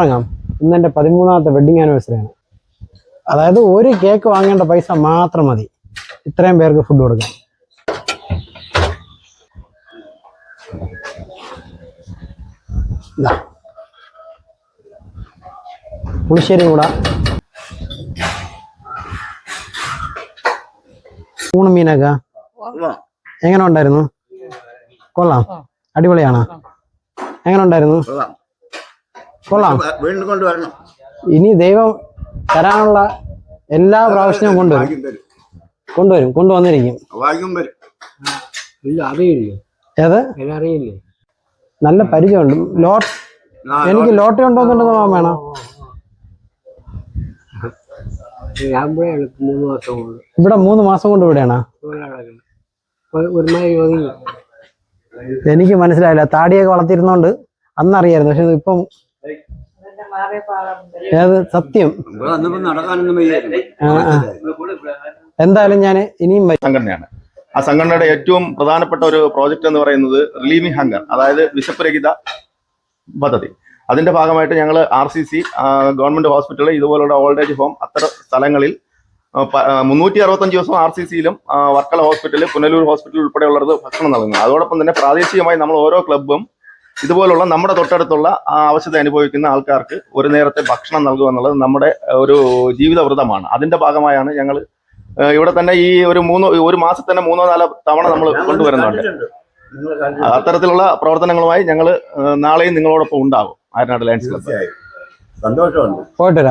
തുടങ്ങാം. ഇന്ന് എൻ്റെ 13ാമത്തെ വെഡിങ് ആനിവേഴ്സറിയാണ്. അതായത് ഒരു കേക്ക് വാങ്ങേണ്ട പൈസ മാത്രം മതി ഇത്രയും പേർക്ക് ഫുഡ് കൊടുക്കാൻ. പുളിശ്ശേരിയും കൂടെ, ഊണ് മീനൊക്കെ എങ്ങനെ ഉണ്ടായിരുന്നു? കൊള്ളാം, അടിപൊളിയാണോ? എങ്ങനെ ഉണ്ടായിരുന്നു? കൊള്ളാം. ഇനി ദൈവം തരാനുള്ള എല്ലാ പ്രാവശ്യവും കൊണ്ടുവന്നിരിക്കും. ഏത് നല്ല പരിചയമുണ്ട്. എനിക്ക് ലോട്ടറി ഉണ്ടോന്നുണ്ടെന്ന് വേണം. ഇവിടെ 3 മാസം കൊണ്ട് ഇവിടെയാണോ? എനിക്ക് മനസ്സിലായില്ല. താടിയൊക്കെ വളർത്തിരുന്നോണ്ട് അന്നറിയായിരുന്നു. പക്ഷെ ഇപ്പം ഏത് സത്യം. എന്തായാലും ഞാൻ ഇനിയും സംഘടനയാണ്. ആ സംഘടനയുടെ ഏറ്റവും പ്രധാനപ്പെട്ട ഒരു പ്രോജക്റ്റ് എന്ന് പറയുന്നത് റിലീവിംഗ് ഹങ്കർ, അതായത് വിശപ്പ് രഹിത പദ്ധതി. അതിന്റെ ഭാഗമായിട്ട് ഞങ്ങൾ RCC, ഗവൺമെന്റ് ഹോസ്പിറ്റൽ, ഇതുപോലുള്ള ഓൾഡ് ഏജ് ഹോം, അത്തരം സ്ഥലങ്ങളിൽ 365 ദിവസം RCCയിലും വർക്കല ഹോസ്പിറ്റൽ, പുനലൂർ ഹോസ്പിറ്റൽ ഉൾപ്പെടെയുള്ളത് ഭക്ഷണം നൽകുന്നു. അതോടൊപ്പം തന്നെ പ്രാദേശികമായി നമ്മൾ ഓരോ ക്ലബ്ബും ഇതുപോലുള്ള നമ്മുടെ തൊട്ടടുത്തുള്ള അവശത അനുഭവിക്കുന്ന ആൾക്കാർക്ക് ഒരു നേരത്തെ ഭക്ഷണം നൽകുക എന്നുള്ളത് നമ്മുടെ ഒരു ജീവിതവ്രതമാണ്. അതിന്റെ ഭാഗമായാണ് ഞങ്ങൾ ഇവിടെ തന്നെ ഈ ഒരു മാസത്തിൽ തന്നെ 3-4 തവണ നമ്മൾ കൊണ്ടുവരുന്നുണ്ട്. അത്തരത്തിലുള്ള പ്രവർത്തനങ്ങളുമായി ഞങ്ങൾ നാളെയും നിങ്ങളോടൊപ്പം ഉണ്ടാകും. Aryanad lions club. സന്തോഷമുണ്ട്. പോട്ടെ.